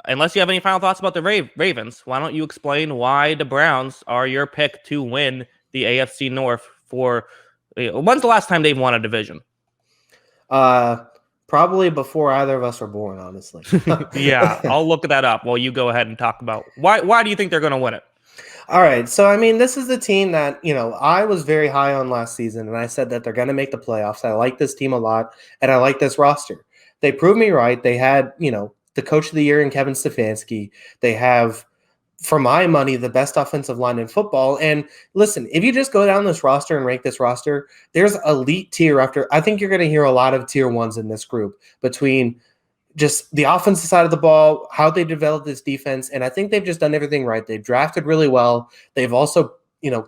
unless you have any final thoughts about the Ravens, why don't you explain why the Browns are your pick to win the AFC North for when's the last time they've won a division? Probably before either of us were born, honestly. Yeah, I'll look that up while you go ahead and talk about why do you think they're going to win it? All right. So, I mean, this is the team that, I was very high on last season, and I said that they're going to make the playoffs. I like this team a lot, and I like this roster. They proved me right. They had, the coach of the year in Kevin Stefanski. They have, for my money, the best offensive line in football. And listen, if you just go down this roster and rank this roster, there's elite tier after. I think you're going to hear a lot of tier ones in this group between just the offensive side of the ball, how they developed this defense. And I think they've just done everything right. They've drafted really well. They've also,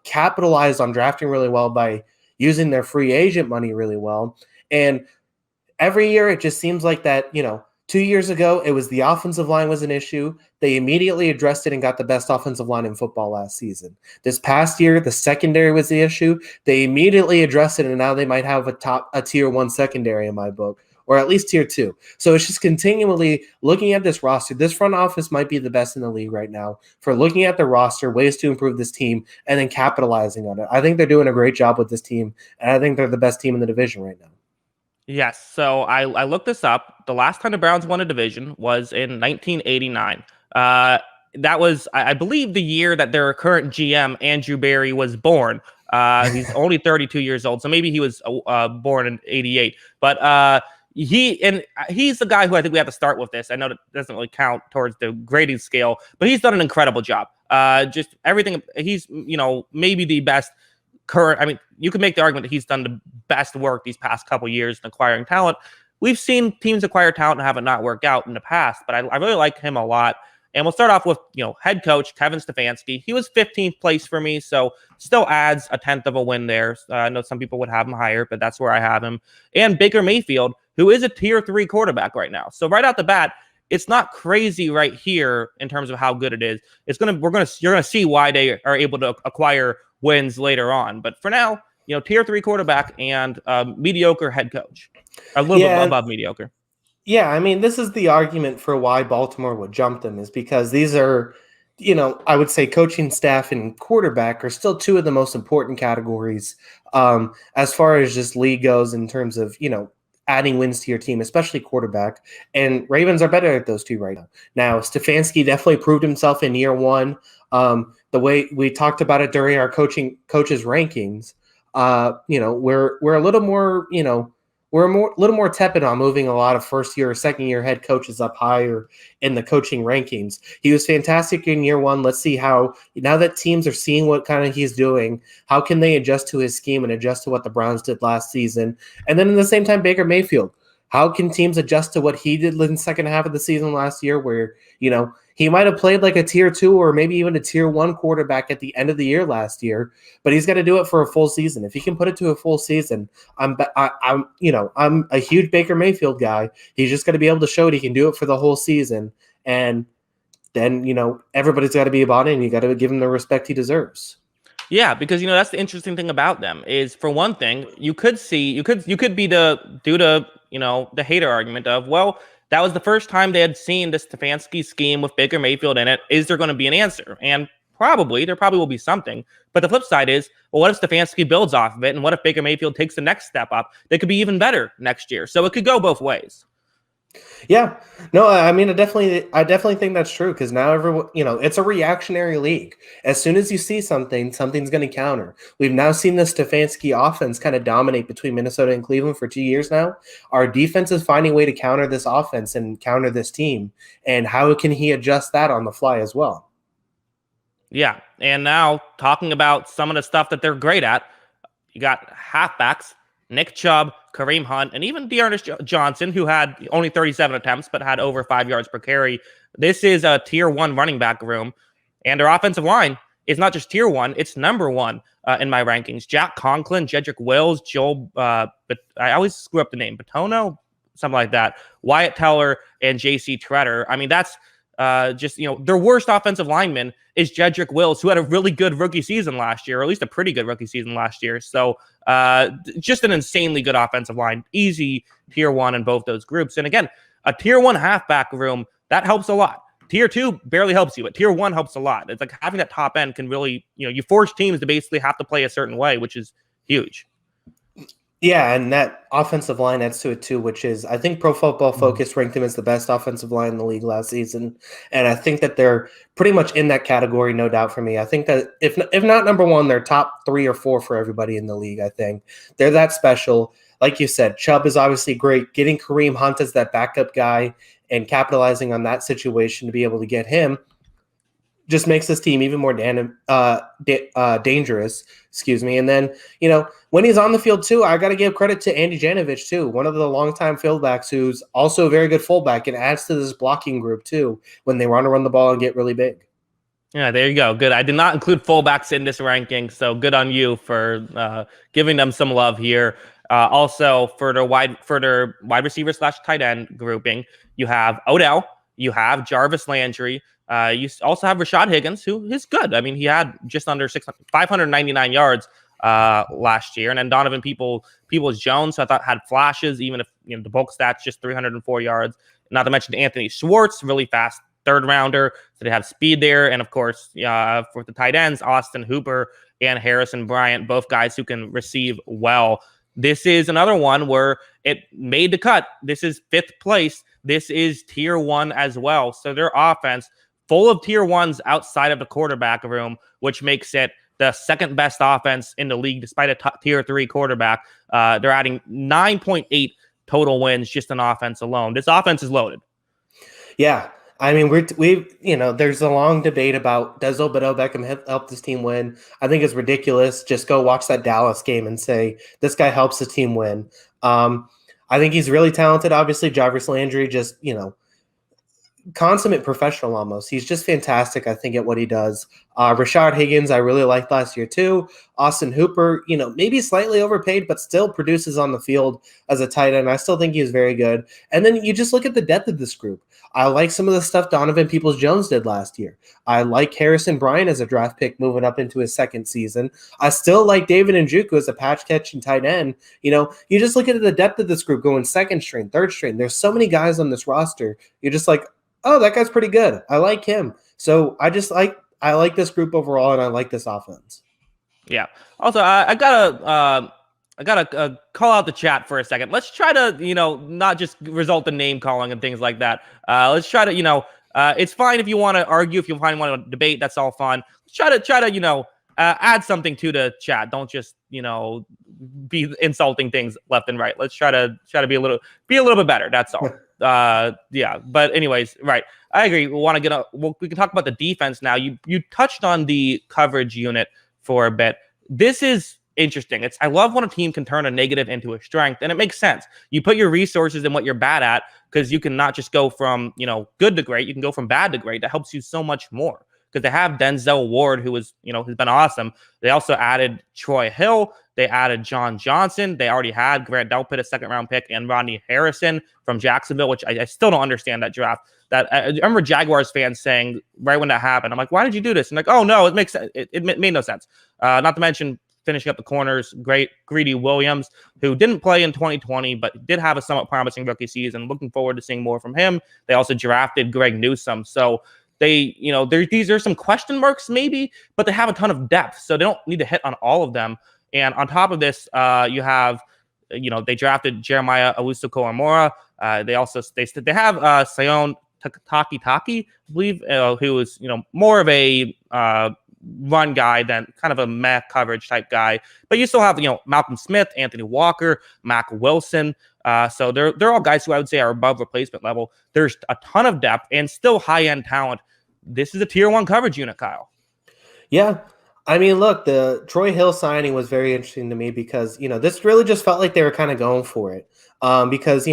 capitalized on drafting really well by using their free agent money really well. And every year it just seems like that, 2 years ago, it was the offensive line was an issue. They immediately addressed it and got the best offensive line in football last season. This past year, the secondary was the issue. They immediately addressed it, and now they might have a tier 1 secondary in my book, or at least tier 2. So it's just continually looking at this roster. This front office might be the best in the league right now for looking at the roster, ways to improve this team, and then capitalizing on it. I think they're doing a great job with this team, and I think they're the best team in the division right now. Yes. So I looked this up. The last time the Browns won a division was in 1989. That was, I believe, the year that their current GM, Andrew Berry, was born. He's only 32 years old, so maybe he was born in 88. But he's the guy who I think we have to start with this. I know that doesn't really count towards the grading scale, but he's done an incredible job. Just everything. He's, maybe the best current. I mean, you could make the argument that he's done the best work these past couple years in acquiring talent. We've seen teams acquire talent and have it not work out in the past, but I really like him a lot. And we'll start off with, head coach Kevin Stefanski. He was 15th place for me, so still adds a tenth of a win there. I know some people would have him higher, but that's where I have him. And Baker Mayfield, who is a tier 3 quarterback right now. So right out the bat, it's not crazy right here in terms of how good it is. You're gonna see why they are able to acquire wins later on. But for now, tier 3 quarterback and mediocre head coach, a little bit above mediocre. Yeah, I mean, this is the argument for why Baltimore would jump them, is because these are, I would say coaching staff and quarterback are still two of the most important categories as far as just league goes in terms of, adding wins to your team, especially quarterback. And Ravens are better at those two right now. Now, Stefanski definitely proved himself in year one. The way we talked about it during our coaches rankings, we're a little more, we're a little more tepid on moving a lot of first-year or second-year head coaches up higher in the coaching rankings. He was fantastic in year one. Let's see how, now that teams are seeing what kind of he's doing, how can they adjust to his scheme and adjust to what the Browns did last season? And then at the same time, Baker Mayfield. How can teams adjust to what he did in the second half of the season last year where, he might have played like a tier 2 or maybe even a tier 1 quarterback at the end of the year last year, but he's got to do it for a full season. If he can put it to a full season, I'm a huge Baker Mayfield guy. He's just got to be able to show that he can do it for the whole season. And then, everybody's got to be about it, and you got to give him the respect he deserves. Yeah, because that's the interesting thing about them is, for one thing, you could be the hater argument of, well, that was the first time they had seen the Stefanski scheme with Baker Mayfield in it. Is there going to be an answer? And there probably will be something. But the flip side is, well, what if Stefanski builds off of it? And what if Baker Mayfield takes the next step up? They could be even better next year. So it could go both ways. Yeah, no, I mean, I definitely think that's true, because now everyone, it's a reactionary league. As soon as you see something's going to counter. We've now seen the Stefanski offense kind of dominate between Minnesota and Cleveland for 2 years now. Our defense is finding a way to counter this offense and counter this team. And how can he adjust that on the fly as well? Yeah, and now talking about some of the stuff that they're great at, you got halfbacks, Nick Chubb, Kareem Hunt, and even D'Ernest Johnson, who had only 37 attempts but had over 5 yards per carry. This is a tier 1 running back room, and their offensive line is not just tier 1, it's number 1 in my rankings. Jack Conklin, Jedrick Wills, but I always screw up the name, Batono, something like that, Wyatt Teller, and J.C. Treader. I mean, that's their worst offensive lineman is Jedrick Wills, who had a really good rookie season last year, or at least a pretty good rookie season last year. So just an insanely good offensive line, easy tier 1 in both those groups. And again, a tier 1 halfback room, that helps a lot. tier 2 barely helps you, but tier 1 helps a lot. It's like having that top end can really, you force teams to basically have to play a certain way, which is huge. Yeah, and that offensive line adds to it too, which is I think Pro Football Focus ranked them as the best offensive line in the league last season, and I think that they're pretty much in that category, no doubt for me. I think that if not number one, they're top 3 or 4 for everybody in the league. I think they're that special. Like you said, Chubb is obviously great. Getting Kareem Hunt as that backup guy and capitalizing on that situation to be able to get him just makes this team even more dangerous. Excuse me. And then, when he's on the field too, I got to give credit to Andy Janovich too, one of the longtime fieldbacks who's also a very good fullback and adds to this blocking group too when they want to run the ball and get really big. Yeah, there you go. Good. I did not include fullbacks in this ranking, so good on you for giving them some love here. Also, for their wide receiver / tight end grouping, you have Odell, you have Jarvis Landry. You also have Rashad Higgins, who is good. I mean, he had just under 599 yards last year, and then Donovan Peoples-Jones, who I thought had flashes, even if the bulk stats just 304 yards. Not to mention Anthony Schwartz, really fast third rounder, so they have speed there. And of course, for the tight ends, Austin Hooper and Harrison Bryant, both guys who can receive well. This is another one where it made the cut. This is 5th place. This is tier 1 as well. So their offense full of tier 1s outside of the quarterback room, which makes it the second best offense in the league, despite a tier 3 quarterback. They're adding 9.8 total wins just on offense alone. This offense is loaded. Yeah. I mean, there's a long debate about does Odell Beckham help this team win? I think it's ridiculous. Just go watch that Dallas game and say this guy helps the team win. I think he's really talented. Obviously, Jarvis Landry, just consummate professional almost. He's just fantastic, I think, at what he does. Rashad Higgins, I really liked last year too. Austin Hooper, maybe slightly overpaid, but still produces on the field as a tight end. I still think he's very good. And then you just look at the depth of this group. I like some of the stuff Donovan Peoples-Jones did last year. I like Harrison Bryant as a draft pick moving up into his second season. I still like David Njoku as a patch catch and tight end. You just look at the depth of this group going second string, third string. There's so many guys on this roster. You're just like, oh, that guy's pretty good. I like him. So I like this group overall, and I like this offense. Yeah. Also, I gotta call out the chat for a second. Let's try to, not just result in name calling and things like that. Let's try to, it's fine if you want to argue, if you want to debate, that's all fun. Let's try to, add something to the chat. Don't just, be insulting things left and right. Let's try to be a little bit better. That's all. Yeah. But anyways, right. I agree. We can talk about the defense now. You touched on the coverage unit for a bit. This is interesting. I love when a team can turn a negative into a strength, and it makes sense. You put your resources in what you're bad at, because you can not just go from, good to great. You can go from bad to great. That helps you so much more. Because they have Denzel Ward, who has been awesome. They also added Troy Hill. They added John Johnson. They already had Grant Delpit, a second-round pick, and Rodney Harrison from Jacksonville, which I still don't understand that draft. That I remember Jaguars fans saying right when that happened, I'm like, why did you do this? And like, oh, no, it makes sense. It made no sense. Not to mention finishing up the corners, great Greedy Williams, who didn't play in 2020, but did have a somewhat promising rookie season. Looking forward to seeing more from him. They also drafted Greg Newsome. So these are some question marks maybe, but they have a ton of depth, so they don't need to hit on all of them. And on top of this, you have, they drafted Jeremiah Owusu-Koramoah. They have Sion Takitaki, I believe, who is more of a run guy than kind of a meh coverage type guy. But you still have Malcolm Smith, Anthony Walker, Mac Wilson. So they're all guys who I would say are above replacement level. There's a ton of depth and still high end talent. This is a tier 1 coverage unit, Kyle. Yeah. I mean, look, the Troy Hill signing was very interesting to me because, this really just felt like they were kind of going for it. Because,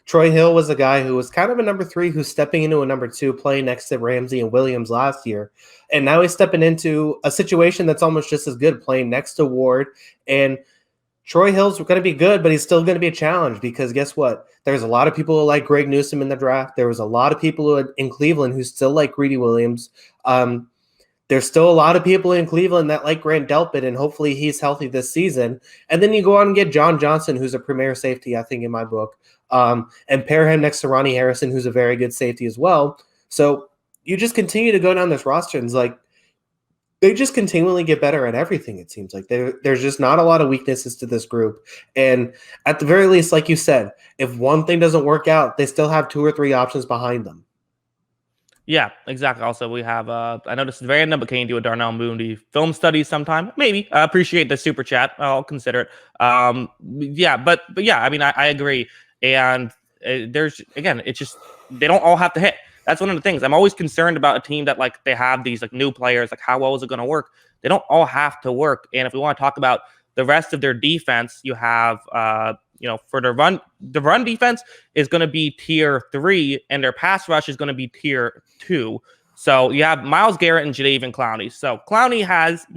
Troy Hill was a guy who was kind of a number 3 who's stepping into a number 2 playing next to Ramsey and Williams last year. And now he's stepping into a situation that's almost just as good playing next to Ward. And Troy Hill's going to be good, but he's still going to be a challenge because guess what? There's a lot of people who like Greg Newsome in the draft. There was a lot of people in Cleveland who still like Greedy Williams. There's still a lot of people in Cleveland that like Grant Delpit, and hopefully he's healthy this season. And then you go on and get John Johnson, who's a premier safety, I think, in my book, and pair him next to Ronnie Harrison, who's a very good safety as well. So you just continue to go down this roster and it's like they just continually get better at everything. It seems like there's just not a lot of weaknesses to this group. And at the very least, like you said, if one thing doesn't work out, they still have 2 or 3 options behind them. Yeah, exactly. Also, we have I know this is very random, but can you do a Darnell Mooney film study sometime? Maybe. I appreciate the super chat. I'll consider it. Yeah, but yeah, I mean, I agree. And there's again, it's just they don't all have to hit. That's one of the things. I'm always concerned about a team that like they have these like new players. Like, how well is it going to work? They don't all have to work. And if we want to talk about the rest of their defense, you have for the run defense is going to be tier 3, and their pass rush is going to be tier 2. So you have Myles Garrett and Jadeveon Clowney. So Clowney has,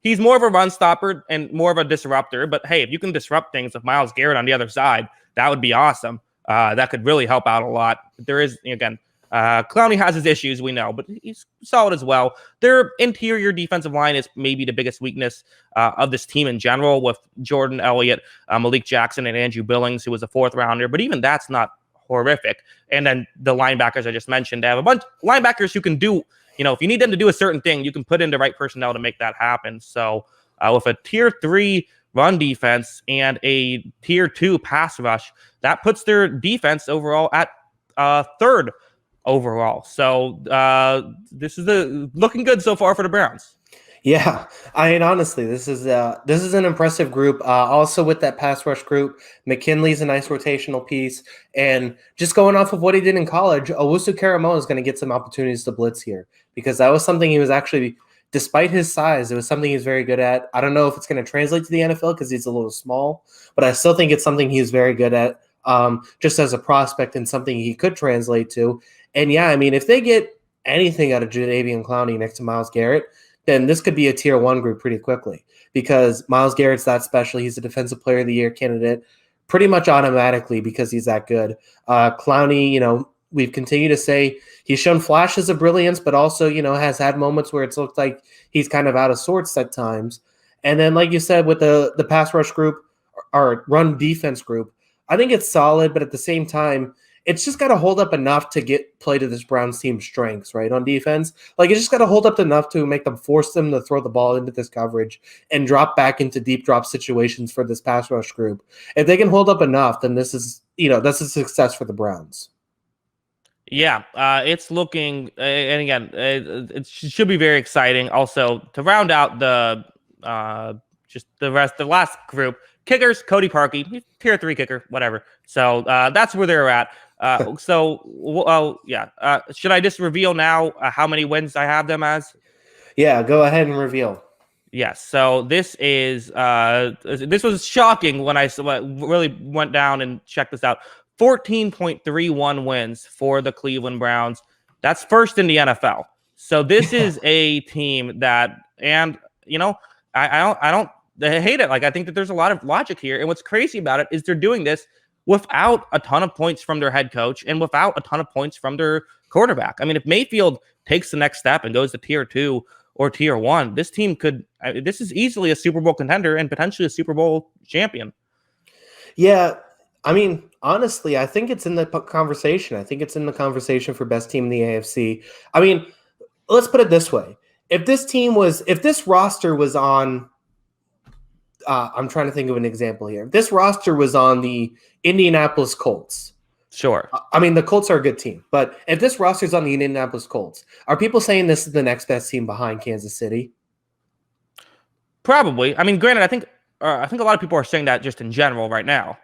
he's more of a run stopper and more of a disruptor. But hey, if you can disrupt things with Myles Garrett on the other side, that would be awesome. That could really help out a lot. There is, again, Clowney has his issues, we know, but he's solid as well. Their interior defensive line is maybe the biggest weakness of this team in general, with Jordan Elliott, Malik Jackson, and Andrew Billings, who was a 4th rounder. But even that's not horrific. And then the linebackers I just mentioned, they have a bunch of linebackers who can do, if you need them to do a certain thing, you can put in the right personnel to make that happen. So with a tier 3 run defense and a tier 2 pass rush, that puts their defense overall at 3rd overall. So this is looking good so far for the Browns. Yeah, I mean, honestly, this is an impressive group. Also, with that pass rush group, McKinley's a nice rotational piece, and just going off of what he did in college, Owusu-Koramoah is going to get some opportunities to blitz here, because that was something he was actually, despite his size, it was something he's very good at. I don't know if it's going to translate to the NFL because he's a little small, but I still think it's something he's very good at, just as a prospect and something he could translate to. And yeah, I mean, if they get anything out of Jadeveon Clowney next to Myles Garrett, then this could be a tier 1 group pretty quickly, because Myles Garrett's that special. He's a defensive player of the year candidate pretty much automatically because he's that good. Clowney, we've continued to say he's shown flashes of brilliance, but also, has had moments where it's looked like he's kind of out of sorts at times. And then, like you said, with the pass rush group or run defense group, I think it's solid, but at the same time, it's just got to hold up enough to get play to this Browns team's strengths, right, on defense. Like, it's just got to hold up enough to make them force them to throw the ball into this coverage and drop back into deep drop situations for this pass rush group. If they can hold up enough, then this is, that's a success for the Browns. Yeah, it's looking, and again, it should be very exciting. Also, to round out the last group, kickers, Cody Parkey, tier 3 kicker, whatever. So that's where they're at. Should I just reveal now how many wins I have them as? Yeah, go ahead and reveal. Yes. So this was shocking when I really went down and checked this out. 14.31 wins for the Cleveland Browns. That's first in the NFL. So this is a team that, and I don't hate it. Like, I think that there's a lot of logic here. And what's crazy about it is they're doing this without a ton of points from their head coach and without a ton of points from their quarterback. I mean, if Mayfield takes the next step and goes to tier 2 or tier 1, this team this is easily a Super Bowl contender and potentially a Super Bowl champion. Yeah. I mean, honestly, I think it's in the conversation. I think it's in the conversation for best team in the AFC. I mean, let's put it this way. If this roster was on, I'm trying to think of an example here. If this roster was on the Indianapolis Colts. Sure. I mean, the Colts are a good team, but if this roster is on the Indianapolis Colts, are people saying this is the next best team behind Kansas City? Probably. I mean, granted, I think a lot of people are saying that just in general right now.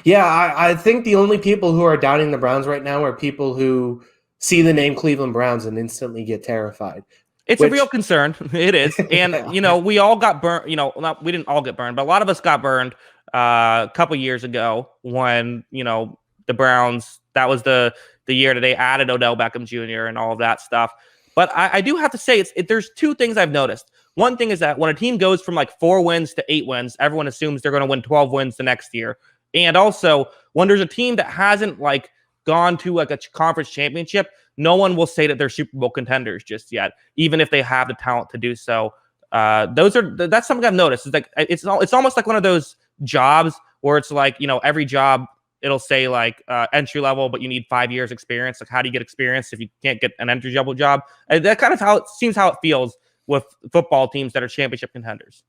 Yeah, I think the only people who are doubting the Browns right now are people who see the name Cleveland Browns and instantly get terrified. It's a real concern. It is. And, we all got burned. We didn't all get burned, but a lot of us got burned a couple years ago when, the Browns, that was the year that they added Odell Beckham Jr. and all of that stuff. But I do have to say, there's 2 things I've noticed. One thing is that when a team goes from like 4 wins to 8 wins, everyone assumes they're going to win 12 wins the next year. And also, when there's a team that hasn't like gone to like a conference championship, no one will say that they're Super Bowl contenders just yet, even if they have the talent to do so. That's something I've noticed. It's like it's almost like one of those jobs where it's like, every job it'll say like entry level, but you need 5 years experience. Like, how do you get experience if you can't get an entry level job? And that kind of how it feels with football teams that are championship contenders.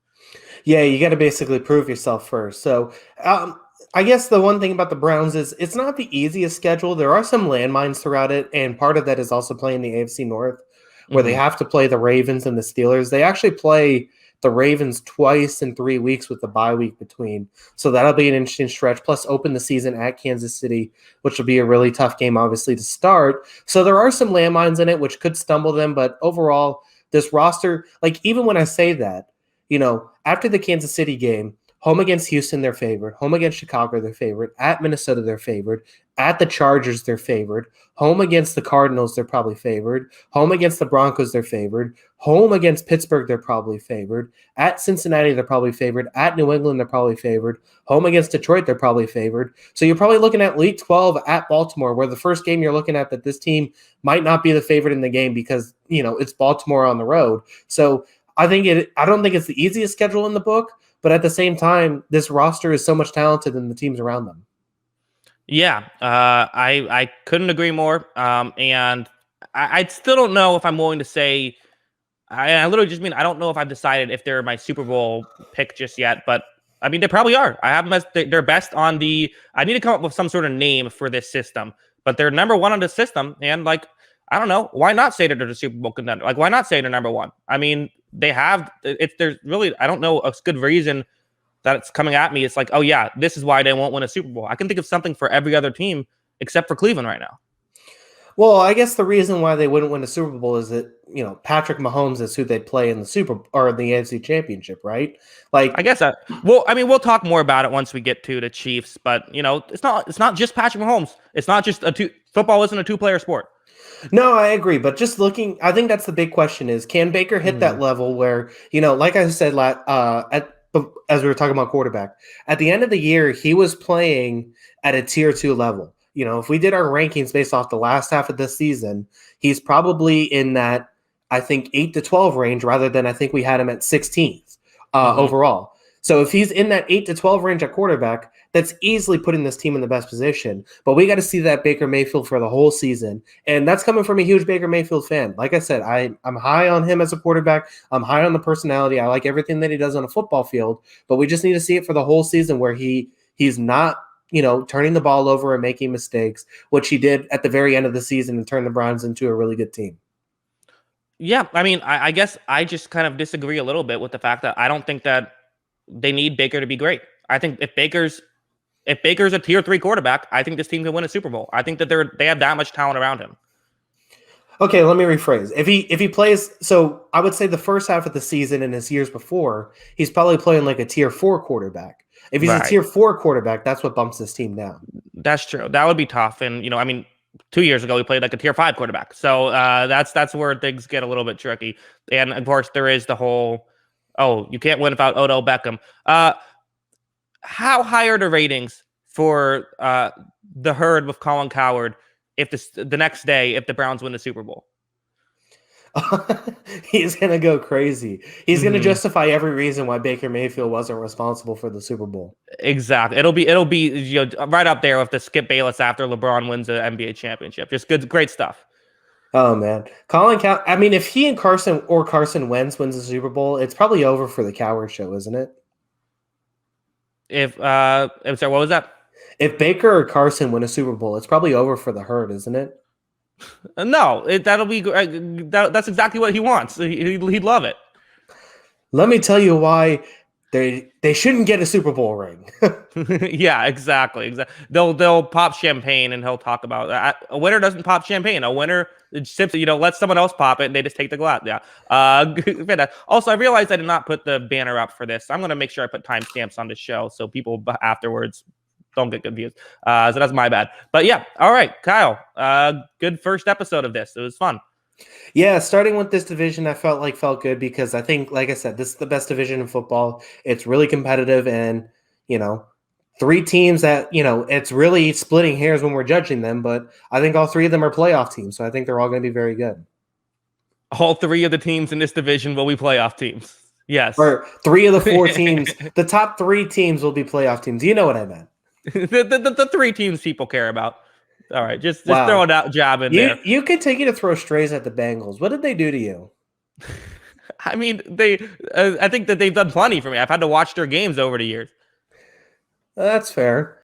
Yeah, you got to basically prove yourself first. So, I guess the one thing about the Browns is it's not the easiest schedule. There are some landmines throughout it, and part of that is also playing the AFC North, where they have to play the Ravens and the Steelers. They actually play the Ravens twice in 3 weeks with the bye week between. So that'll be an interesting stretch. Plus, open the season at Kansas City, which will be a really tough game, obviously, to start. So there are some landmines in it, which could stumble them. But overall, this roster, like even when I say that, after the Kansas City game, home against Houston, they're favored. Home against Chicago, they're favored. At Minnesota, they're favored. At the Chargers, they're favored. Home against the Cardinals, they're probably favored. Home against the Broncos, they're favored. Home against Pittsburgh, they're probably favored. At Cincinnati, they're probably favored. At New England, they're probably favored. Home against Detroit, they're probably favored. So you're probably looking at Week 12 at Baltimore, where the first game you're looking at that this team might not be the favorite in the game because, it's Baltimore on the road. So I don't think it's the easiest schedule in the book, but at the same time, this roster is so much talented than the teams around them. Yeah, I couldn't agree more. And I still don't know if I'm willing to say. I literally just mean I don't know if I've decided if they're my Super Bowl pick just yet. But I mean, they probably are. I have them as their best on the. I need to come up with some sort of name for this system. But they're number one on the system, and like I don't know, why not say that they're the Super Bowl contender? Like, why not say they're number one? I mean, they have. There's really I don't know a good reason that it's coming at me. It's like, oh yeah, this is why they won't win a Super Bowl. I can think of something for every other team except for Cleveland right now. Well, I guess the reason why they wouldn't win a Super Bowl is that, Patrick Mahomes is who they'd play in the the AFC Championship, right? Like, I guess that. Well, I mean, we'll talk more about it once we get to the Chiefs, but it's not just Patrick Mahomes. It's not just football isn't a two-player sport. No, I agree. But just looking, I think that's the big question is, can Baker hit that level where, like I said, as we were talking about quarterback, at the end of the year, he was playing at a tier 2 level. If we did our rankings based off the last half of the season, he's probably in that, I think, 8 to 12 range rather than I think we had him at 16th overall. So if he's in that 8 to 12 range at quarterback, that's easily putting this team in the best position. But we got to see that Baker Mayfield for the whole season. And that's coming from a huge Baker Mayfield fan. Like I said, I'm high on him as a quarterback. I'm high on the personality. I like everything that he does on a football field. But we just need to see it for the whole season where he's not turning the ball over and making mistakes, which he did at the very end of the season and turned the Browns into a really good team. Yeah, I mean, I guess I just kind of disagree a little bit with the fact that I don't think that they need Baker to be great. I think if Baker's a tier 3 quarterback, I think this team can win a Super Bowl. I think that they have that much talent around him. Okay, let me rephrase. If he plays, so I would say the first half of the season and his years before, he's probably playing like a tier 4 quarterback. If he's a tier 4 quarterback, that's what bumps this team down. That's true. That would be tough. And, I mean, 2 years ago, he played like a tier 5 quarterback. So that's where things get a little bit tricky. And, of course, there is the whole, you can't win without Odell Beckham. How high are the ratings for the herd with Colin Cowherd if the next day if the Browns win the Super Bowl? He's gonna go crazy. He's gonna justify every reason why Baker Mayfield wasn't responsible for the Super Bowl. Exactly. It'll be right up there with the Skip Bayless after LeBron wins the NBA championship. Just great stuff. Oh man, I mean, if he and Carson Wentz wins the Super Bowl, it's probably over for the Cowherd Show, isn't it? I'm sorry, what was that? If Baker or Carson win a Super Bowl, it's probably over for the herd, isn't it? No, that'll be that's exactly what he wants. He'd love it. Let me tell you why they shouldn't get a Super Bowl ring. Yeah, exactly. They'll pop champagne and he'll talk about that. A winner doesn't pop champagne. A winner sips, lets someone else pop it and they just take the glass. Yeah. Also, I realized I did not put the banner up for this. I'm going to make sure I put timestamps on the show so people afterwards don't get confused. So that's my bad. But yeah, all right, Kyle. Good first episode of this. It was fun. Yeah, starting with this division, I felt good because I think, like I said, this is the best division in football. It's really competitive, and 3 teams that it's really splitting hairs when we're judging them. But I think all 3 of them are playoff teams, so I think they're all going to be very good. All 3 of the teams in this division will be playoff teams. Yes, or 3 of the 4 teams. The top 3 teams will be playoff teams. You know what I meant. The three teams people care about. All right, just Wow. throw a job in there. You continue to throw strays at the Bengals. What did they do to you? I mean, I think that they've done plenty for me. I've had to watch their games over the years. That's fair.